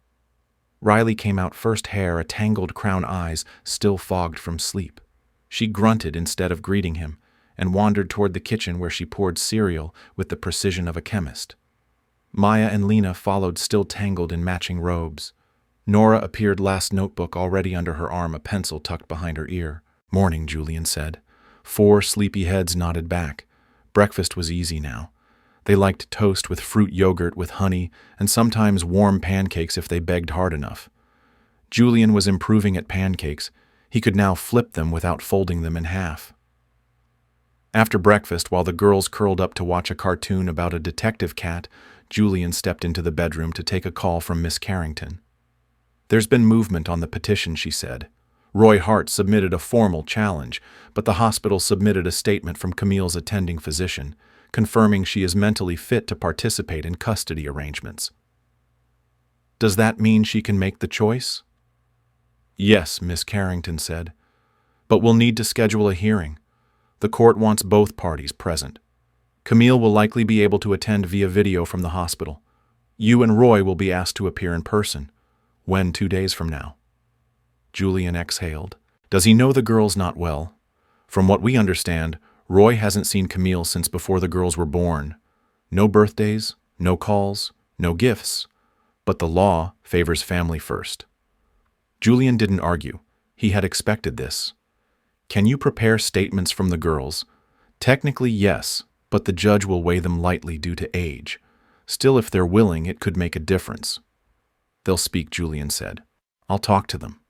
Riley came out, first hair, a tangled crown eyes, still fogged from sleep. She grunted instead of greeting him, and wandered toward the kitchen where she poured cereal with the precision of a chemist. Maya and Lena followed, still tangled in matching robes. Nora appeared, last notebook already under her arm, a pencil tucked behind her ear. Morning, Julian said. 4 sleepy heads nodded back. Breakfast was easy now. They liked toast with fruit yogurt with honey, and sometimes warm pancakes if they begged hard enough. Julian was improving at pancakes. He could now flip them without folding them in half. After breakfast, while the girls curled up to watch a cartoon about a detective cat, Julian stepped into the bedroom to take a call from Miss Carrington. There's been movement on the petition, she said. Roy Hart submitted a formal challenge, but the hospital submitted a statement from Camille's attending physician, confirming she is mentally fit to participate in custody arrangements. Does that mean she can make the choice? Yes, Miss Carrington said, but we'll need to schedule a hearing. The court wants both parties present. Camille will likely be able to attend via video from the hospital. You and Roy will be asked to appear in person. When 2 days from now? Julian exhaled. Does he know the girls not well? From what we understand, Roy hasn't seen Camille since before the girls were born. No birthdays, no calls, no gifts. But the law favors family first. Julian didn't argue. He had expected this. Can you prepare statements from the girls? Technically, yes, but the judge will weigh them lightly due to age. Still, if they're willing, it could make a difference. They'll speak, Julian said. I'll talk to them.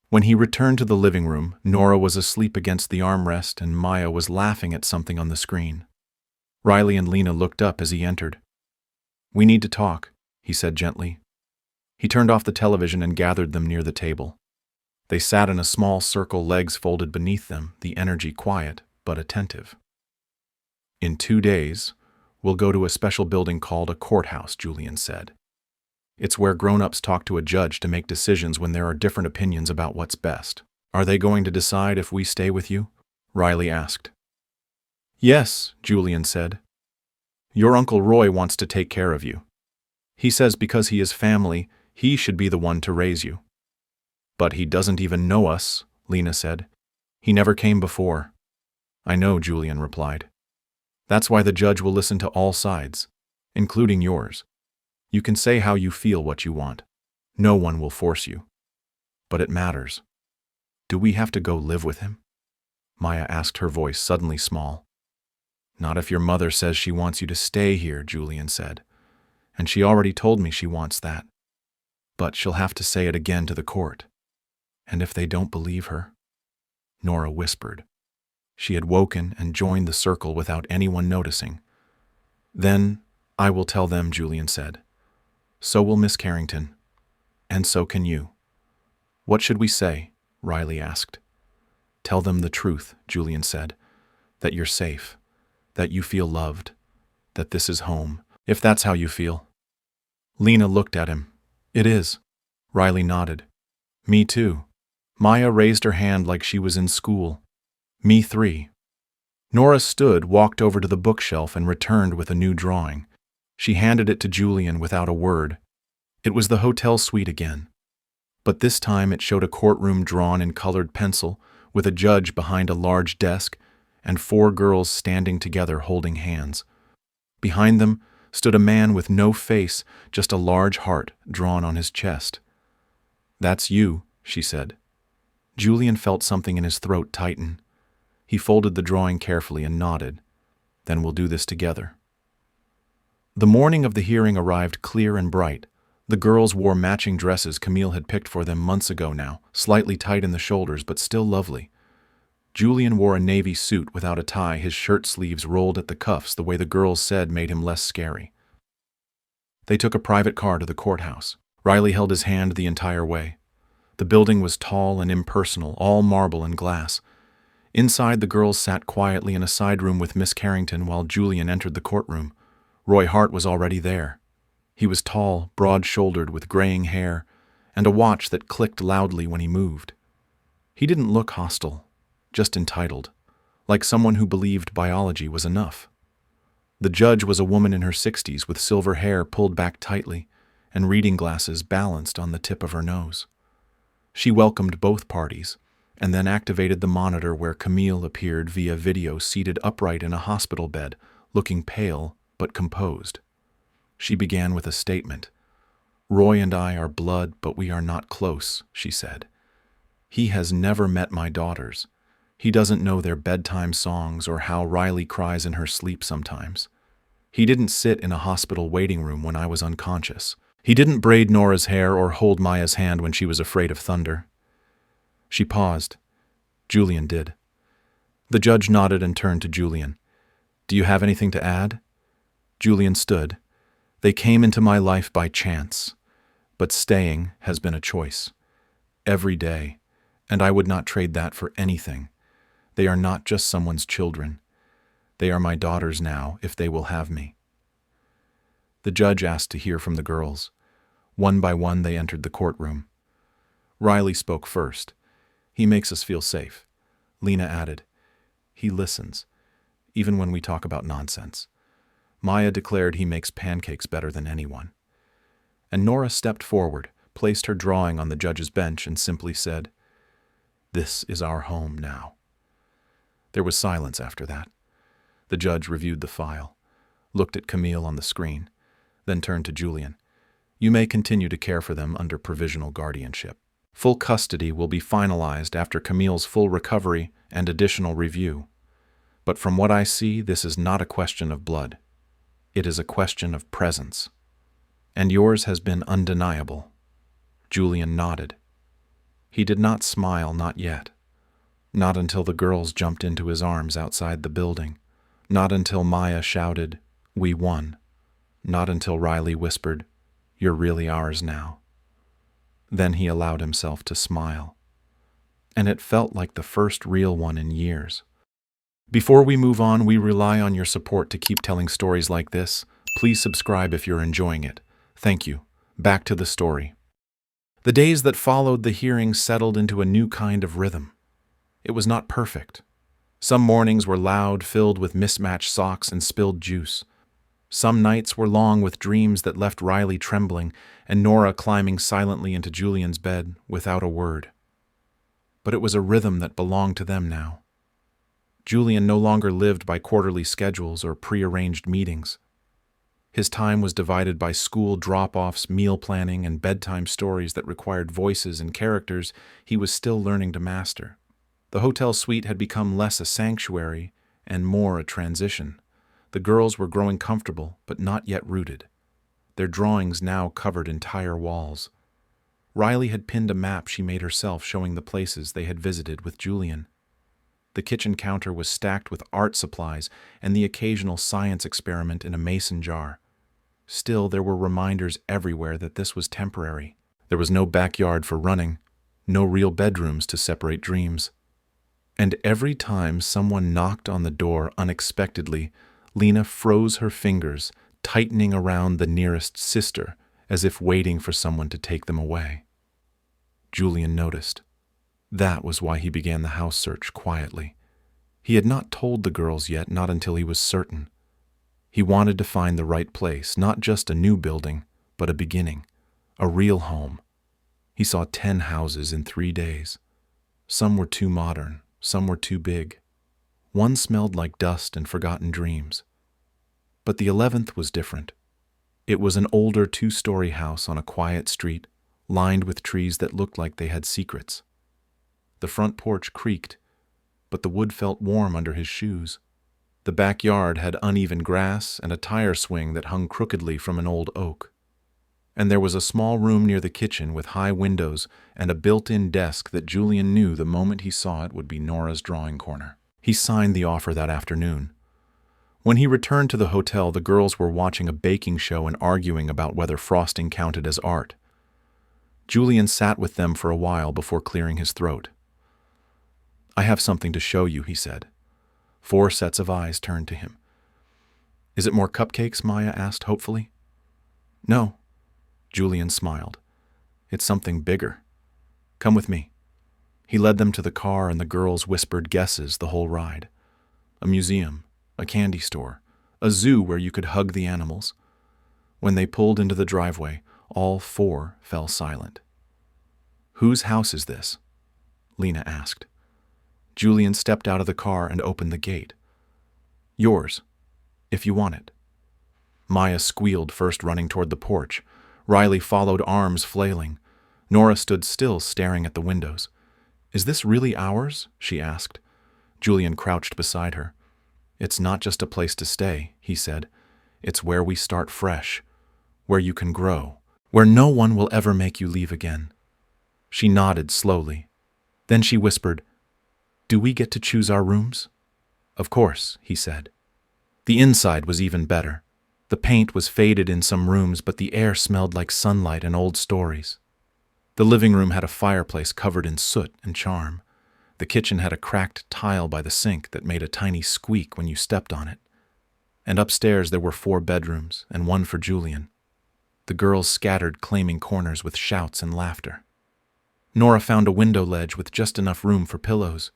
When he returned to the living room, Nora was asleep against the armrest and Maya was laughing at something on the screen. Riley and Lena looked up as he entered. We need to talk, he said gently. He turned off the television and gathered them near the table. They sat in a small circle, legs folded beneath them, the energy quiet but attentive. In 2 days, we'll go to a special building called a courthouse, Julian said. It's where grown-ups talk to a judge to make decisions when there are different opinions about what's best. Are they going to decide if we stay with you? Riley asked. Yes, Julian said. Your Uncle Roy wants to take care of you. He says because he is family, he should be the one to raise you. But he doesn't even know us, Lena said. He never came before. I know, Julian replied. That's why the judge will listen to all sides, including yours. You can say how you feel what you want. No one will force you. But it matters. Do we have to go live with him? Maya asked, her voice suddenly small. Not if your mother says she wants you to stay here, Julian said. And she already told me she wants that. But she'll have to say it again to the court. And if they don't believe her? Nora whispered. She had woken and joined the circle without anyone noticing. Then I will tell them, Julian said. So will Miss Carrington. And so can you. What should we say? Riley asked. Tell them the truth, Julian said. That you're safe. That you feel loved. That this is home, if that's how you feel. Lena looked at him. It is. Riley nodded. Me too. Maya raised her hand like she was in school. Me 3. Nora stood, walked over to the bookshelf, and returned with a new drawing. She handed it to Julian without a word. It was the hotel suite again. But this time it showed a courtroom drawn in colored pencil, with a judge behind a large desk, and 4 girls standing together holding hands. Behind them stood a man with no face, just a large heart drawn on his chest. That's you, she said. Julian felt something in his throat tighten. He folded the drawing carefully and nodded. Then we'll do this together. The morning of the hearing arrived clear and bright. The girls wore matching dresses Camille had picked for them months ago now, slightly tight in the shoulders but still lovely. Julian wore a navy suit without a tie, his shirt sleeves rolled at the cuffs the way the girls said made him less scary. They took a private car to the courthouse. Riley held his hand the entire way. The building was tall and impersonal, all marble and glass. Inside, the girls sat quietly in a side room with Miss Carrington while Julian entered the courtroom. Roy Hart was already there. He was tall, broad-shouldered, with graying hair, and a watch that clicked loudly when he moved. He didn't look hostile, just entitled, like someone who believed biology was enough. The judge was a woman in her 60s with silver hair pulled back tightly and reading glasses balanced on the tip of her nose. She welcomed both parties and then activated the monitor where Camille appeared via video, seated upright in a hospital bed, looking pale but composed. She began with a statement. Roy and I are blood, but we are not close, she said. He has never met my daughters. He doesn't know their bedtime songs or how Riley cries in her sleep sometimes. He didn't sit in a hospital waiting room when I was unconscious. He didn't braid Nora's hair or hold Maya's hand when she was afraid of thunder. She paused. Julian did. The judge nodded and turned to Julian. Do you have anything to add? Julian stood. They came into my life by chance, but staying has been a choice. Every day, and I would not trade that for anything. They are not just someone's children. They are my daughters now, if they will have me. The judge asked to hear from the girls. One by one, they entered the courtroom. Riley spoke first. He makes us feel safe. Lena added. He listens, even when we talk about nonsense. Maya declared he makes pancakes better than anyone. And Nora stepped forward, placed her drawing on the judge's bench, and simply said, "This is our home now." There was silence after that. The judge reviewed the file, looked at Camille on the screen, then turned to Julian. "You may continue to care for them under provisional guardianship. Full custody will be finalized after Camille's full recovery and additional review. But from what I see, this is not a question of blood. It is a question of presence. And yours has been undeniable." Julian nodded. He did not smile, not yet. Not until the girls jumped into his arms outside the building. Not until Maya shouted, "We won." Not until Riley whispered, "You're really ours now." Then he allowed himself to smile. And it felt like the first real one in years. Before we move on, we rely on your support to keep telling stories like this. Please subscribe if you're enjoying it. Thank you. Back to the story. The days that followed the hearing settled into a new kind of rhythm. It was not perfect. Some mornings were loud, filled with mismatched socks and spilled juice. Some nights were long with dreams that left Riley trembling and Nora climbing silently into Julian's bed without a word. But it was a rhythm that belonged to them now. Julian no longer lived by quarterly schedules or prearranged meetings. His time was divided by school drop-offs, meal planning, and bedtime stories that required voices and characters he was still learning to master. The hotel suite had become less a sanctuary and more a transition. The girls were growing comfortable, but not yet rooted. Their drawings now covered entire walls. Riley had pinned a map she made herself showing the places they had visited with Julian. The kitchen counter was stacked with art supplies and the occasional science experiment in a mason jar. Still, there were reminders everywhere that this was temporary. There was no backyard for running, no real bedrooms to separate dreams. And every time someone knocked on the door unexpectedly, Lena froze her fingers, tightening around the nearest sister, as if waiting for someone to take them away. Julian noticed. That was why he began the house search quietly. He had not told the girls yet, not until he was certain. He wanted to find the right place, not just a new building, but a beginning, a real home. He saw 10 houses in 3 days. Some were too modern, some were too big. One smelled like dust and forgotten dreams. But the 11th was different. It was an older 2-story house on a quiet street, lined with trees that looked like they had secrets. The front porch creaked, but the wood felt warm under his shoes. The backyard had uneven grass and a tire swing that hung crookedly from an old oak. And there was a small room near the kitchen with high windows and a built-in desk that Julian knew the moment he saw it would be Nora's drawing corner. He signed the offer that afternoon. When he returned to the hotel, the girls were watching a baking show and arguing about whether frosting counted as art. Julian sat with them for a while before clearing his throat. "I have something to show you," he said. 4 sets of eyes turned to him. "Is it more cupcakes?" Maya asked hopefully. "No." Julian smiled. "It's something bigger. Come with me." He led them to the car and the girls whispered guesses the whole ride. A museum, a candy store, a zoo where you could hug the animals. When they pulled into the driveway, all 4 fell silent. "Whose house is this?" Lena asked. Julian stepped out of the car and opened the gate. "Yours, if you want it." Maya squealed, first running toward the porch. Riley followed, arms flailing. Nora stood still, staring at the windows. "Is this really ours?" she asked. Julian crouched beside her. "It's not just a place to stay," he said. "It's where we start fresh, where you can grow, where no one will ever make you leave again." She nodded slowly. Then she whispered, "Do we get to choose our rooms?" "Of course," he said. The inside was even better. The paint was faded in some rooms, but the air smelled like sunlight and old stories. The living room had a fireplace covered in soot and charm. The kitchen had a cracked tile by the sink that made a tiny squeak when you stepped on it. And upstairs there were 4 bedrooms and 1 for Julian. The girls scattered, claiming corners with shouts and laughter. Nora found a window ledge with just enough room for pillows.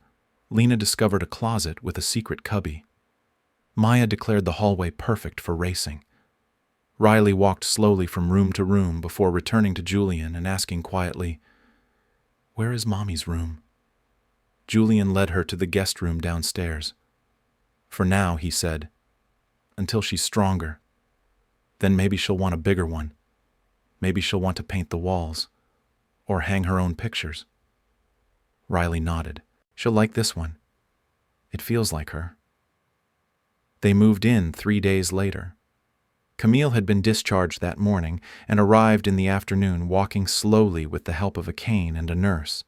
Lena discovered a closet with a secret cubby. Maya declared the hallway perfect for racing. Riley walked slowly from room to room before returning to Julian and asking quietly, "Where is Mommy's room?" Julian led her to the guest room downstairs. "For now," he said, "until she's stronger. Then maybe she'll want a bigger one. Maybe she'll want to paint the walls, or hang her own pictures." Riley nodded. "She'll like this one. It feels like her." They moved in 3 days later. Camille had been discharged that morning and arrived in the afternoon walking slowly with the help of a cane and a nurse.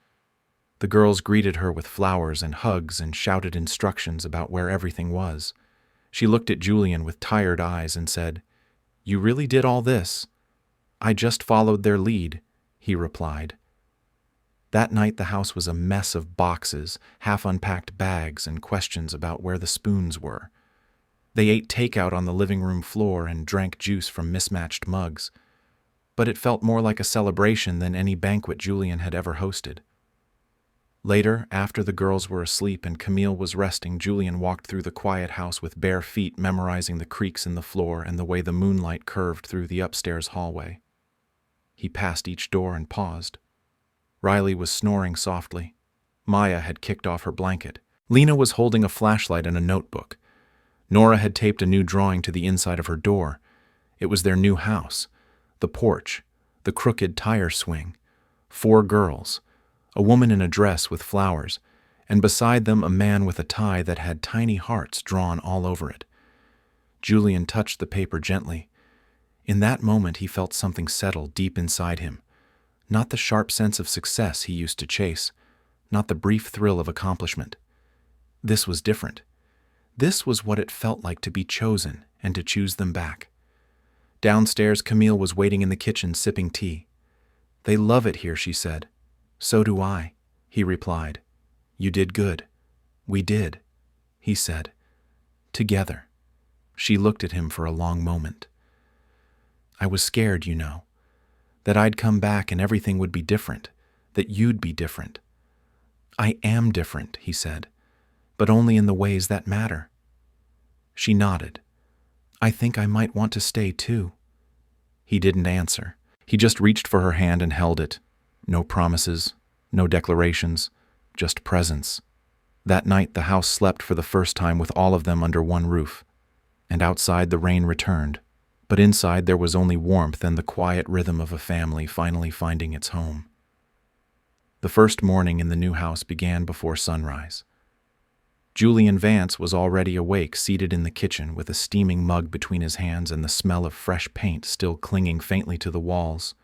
The girls greeted her with flowers and hugs and shouted instructions about where everything was. She looked at Julian with tired eyes and said, "You really did all this?" "I just followed their lead," he replied. That night the house was a mess of boxes, half-unpacked bags, and questions about where the spoons were. They ate takeout on the living room floor and drank juice from mismatched mugs. But it felt more like a celebration than any banquet Julian had ever hosted. Later, after the girls were asleep and Camille was resting, Julian walked through the quiet house with bare feet, memorizing the creaks in the floor and the way the moonlight curved through the upstairs hallway. He passed each door and paused. Riley was snoring softly. Maya had kicked off her blanket. Lena was holding a flashlight and a notebook. Nora had taped a new drawing to the inside of her door. It was their new house, the porch, the crooked tire swing, 4 girls, a woman in a dress with flowers, and beside them a man with a tie that had tiny hearts drawn all over it. Julian touched the paper gently. In that moment he felt something settle deep inside him. Not the sharp sense of success he used to chase, not the brief thrill of accomplishment. This was different. This was what it felt like to be chosen and to choose them back. Downstairs, Camille was waiting in the kitchen sipping tea. "They love it here," she said. "So do I," he replied. "You did good." "We did," he said. "Together." She looked at him for a long moment. "I was scared, you know, that I'd come back and everything would be different, that you'd be different." "I am different," he said, "but only in the ways that matter." She nodded. "I think I might want to stay too." He didn't answer. He just reached for her hand and held it. No promises, no declarations, just presence. That night the house slept for the first time with all of them under one roof. And outside the rain returned, but inside there was only warmth and the quiet rhythm of a family finally finding its home. The first morning in the new house began before sunrise. Julian Vance was already awake, seated in the kitchen with a steaming mug between his hands and the smell of fresh paint still clinging faintly to the walls.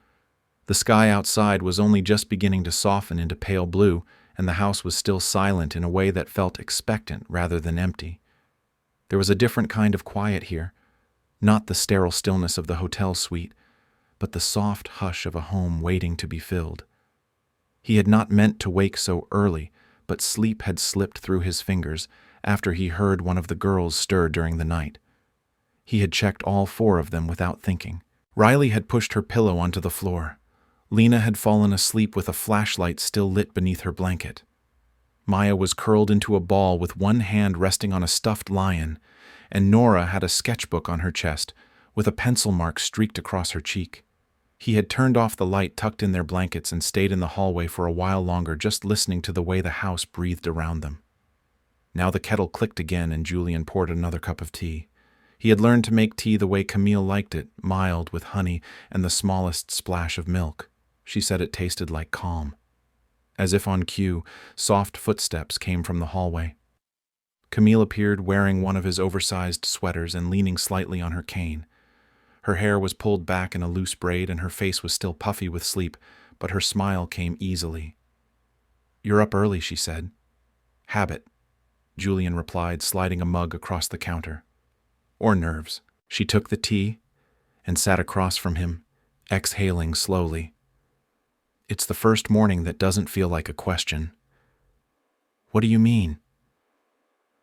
The sky outside was only just beginning to soften into pale blue, and the house was still silent in a way that felt expectant rather than empty. There was a different kind of quiet here, not the sterile stillness of the hotel suite, but the soft hush of a home waiting to be filled. He had not meant to wake so early, but sleep had slipped through his fingers after he heard one of the girls stir during the night. He had checked all 4 of them without thinking. Riley had pushed her pillow onto the floor. Lena had fallen asleep with a flashlight still lit beneath her blanket. Maya was curled into a ball with one hand resting on a stuffed lion, and Nora had a sketchbook on her chest with a pencil mark streaked across her cheek. He had turned off the light, tucked in their blankets, and stayed in the hallway for a while longer, just listening to the way the house breathed around them. Now the kettle clicked again, and Julian poured another cup of tea. He had learned to make tea the way Camille liked it, mild with honey and the smallest splash of milk. She said it tasted like calm. As if on cue, soft footsteps came from the hallway. Camille appeared wearing one of his oversized sweaters and leaning slightly on her cane. Her hair was pulled back in a loose braid and her face was still puffy with sleep, but her smile came easily. "You're up early," she said. "Habit," Julian replied, sliding a mug across the counter. "Or nerves." She took the tea and sat across from him, exhaling slowly. "It's the first morning that doesn't feel like a question." "What do you mean?"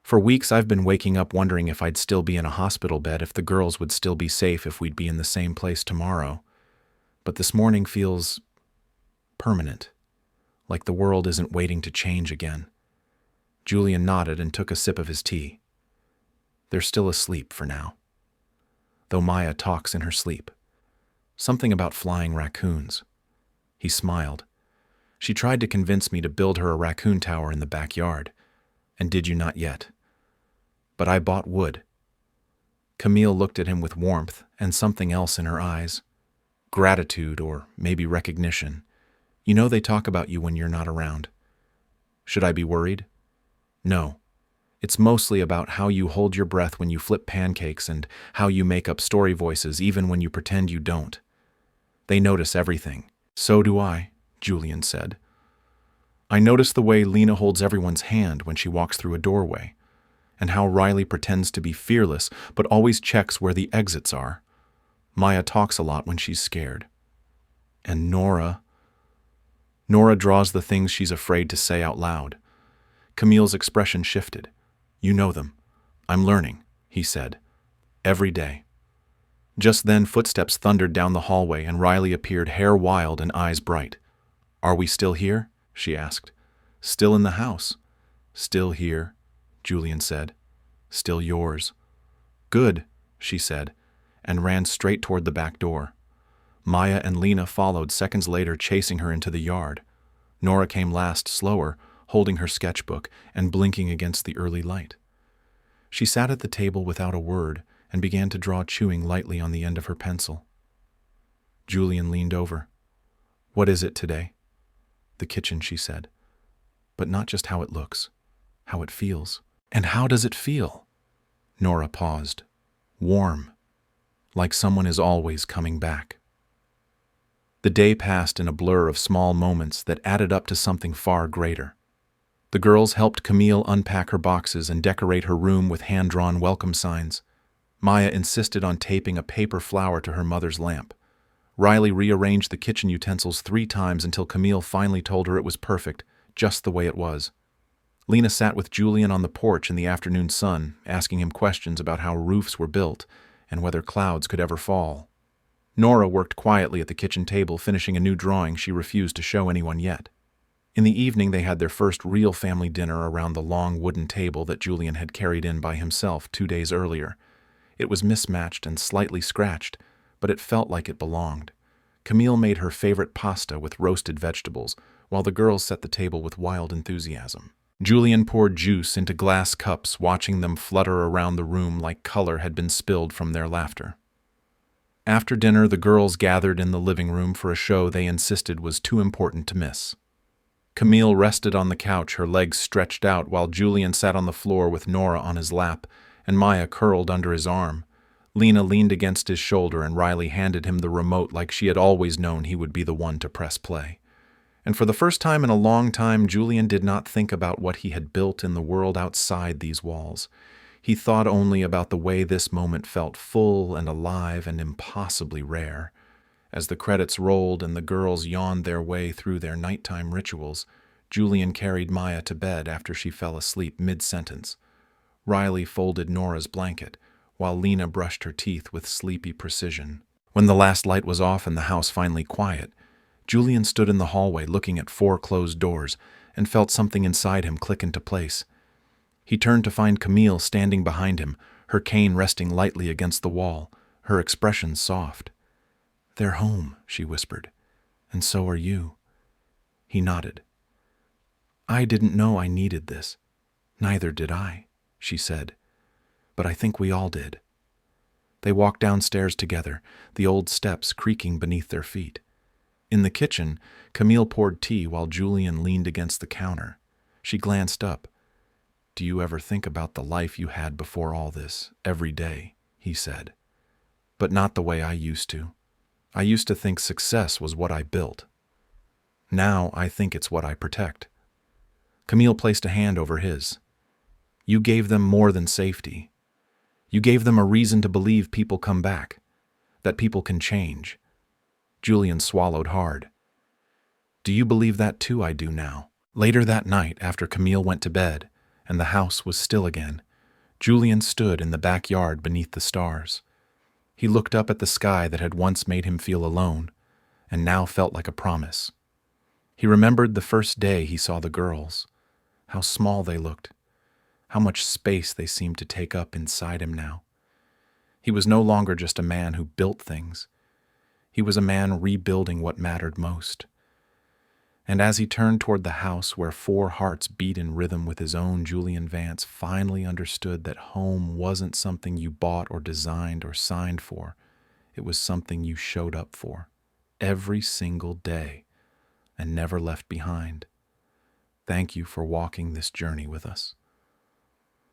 "For weeks I've been waking up wondering if I'd still be in a hospital bed, if the girls would still be safe, if we'd be in the same place tomorrow. But this morning feels permanent, like the world isn't waiting to change again." Julian nodded and took a sip of his tea. "They're still asleep for now." though Maya talks in her sleep. Something about flying raccoons. He smiled. She tried to convince me to build her a raccoon tower in the backyard. And did you not yet? But I bought wood. Camille looked at him with warmth and something else in her eyes. Gratitude, or maybe recognition. You know they talk about you when you're not around. Should I be worried? No. It's mostly about how you hold your breath when you flip pancakes and how you make up story voices even when you pretend you don't. They notice everything. So do I, Julian said. I notice the way Lena holds everyone's hand when she walks through a doorway, and how Riley pretends to be fearless but always checks where the exits are. Maya talks a lot when she's scared. And Nora draws the things she's afraid to say out loud. Camille's expression shifted. You know them. I'm learning, he said. Every day. Just then footsteps thundered down the hallway and Riley appeared, hair wild and eyes bright. Are we still here? She asked. Still in the house. Still here, Julian said. Still yours. Good, she said, and ran straight toward the back door. Maya and Lena followed seconds later, chasing her into the yard. Nora came last, slower, holding her sketchbook and blinking against the early light. She sat at the table without a word and began to draw, chewing lightly on the end of her pencil. Julian leaned over. What is it today? The kitchen, she said. But not just how it looks, how it feels. And how does it feel? Nora paused. Warm. Like someone is always coming back. The day passed in a blur of small moments that added up to something far greater. The girls helped Camille unpack her boxes and decorate her room with hand-drawn welcome signs. Maya insisted on taping a paper flower to her mother's lamp. Riley rearranged the kitchen utensils 3 times until Camille finally told her it was perfect, just the way it was. Lena sat with Julian on the porch in the afternoon sun, asking him questions about how roofs were built and whether clouds could ever fall. Nora worked quietly at the kitchen table, finishing a new drawing she refused to show anyone yet. In the evening, they had their first real family dinner around the long wooden table that Julian had carried in by himself 2 days earlier. It was mismatched and slightly scratched, but it felt like it belonged. Camille made her favorite pasta with roasted vegetables, while the girls set the table with wild enthusiasm. Julian poured juice into glass cups, watching them flutter around the room like color had been spilled from their laughter. After dinner, the girls gathered in the living room for a show they insisted was too important to miss. Camille rested on the couch, her legs stretched out, while Julian sat on the floor with Nora on his lap and Maya curled under his arm. Lena leaned against his shoulder and Riley handed him the remote like she had always known he would be the one to press play. And for the first time in a long time, Julian did not think about what he had built in the world outside these walls. He thought only about the way this moment felt full and alive and impossibly rare. As the credits rolled and the girls yawned their way through their nighttime rituals, Julian carried Maya to bed after she fell asleep mid-sentence. Riley folded Nora's blanket, while Lena brushed her teeth with sleepy precision. When the last light was off and the house finally quiet, Julian stood in the hallway looking at 4 closed doors and felt something inside him click into place. He turned to find Camille standing behind him, her cane resting lightly against the wall, her expression soft. "They're home," she whispered, "and so are you." He nodded. "I didn't know I needed this." "Neither did I," she said, "but I think we all did." They walked downstairs together, the old steps creaking beneath their feet. In the kitchen, Camille poured tea while Julian leaned against the counter. She glanced up. "Do you ever think about the life you had before all this, every day?" he said. "But not the way I used to. I used to think success was what I built. Now I think it's what I protect." Camille placed a hand over his. "You gave them more than safety. You gave them a reason to believe people come back, that people can change." Julian swallowed hard. "Do you believe that too? I do now." Later that night, after Camille went to bed, and the house was still again, Julian stood in the backyard beneath the stars. He looked up at the sky that had once made him feel alone, and now felt like a promise. He remembered the first day he saw the girls, how small they looked, how much space they seemed to take up inside him now. He was no longer just a man who built things. He was a man rebuilding what mattered most. And as he turned toward the house where 4 hearts beat in rhythm with his own, Julian Vance finally understood that home wasn't something you bought or designed or signed for. It was something you showed up for, every single day, and never left behind. Thank you for walking this journey with us.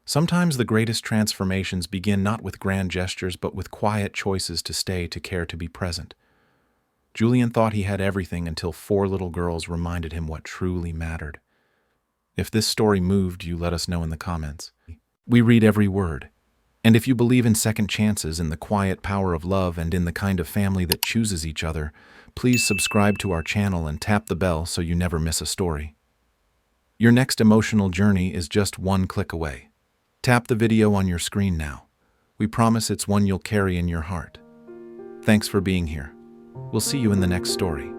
Sometimes the greatest transformations begin not with grand gestures, but with quiet choices to stay, to care, to be present. Julian thought he had everything until 4 little girls reminded him what truly mattered. If this story moved you, let us know in the comments. We read every word. And if you believe in second chances, in the quiet power of love, and in the kind of family that chooses each other, please subscribe to our channel and tap the bell so you never miss a story. Your next emotional journey is just 1 click away. Tap the video on your screen now. We promise it's one you'll carry in your heart. Thanks for being here. We'll see you in the next story.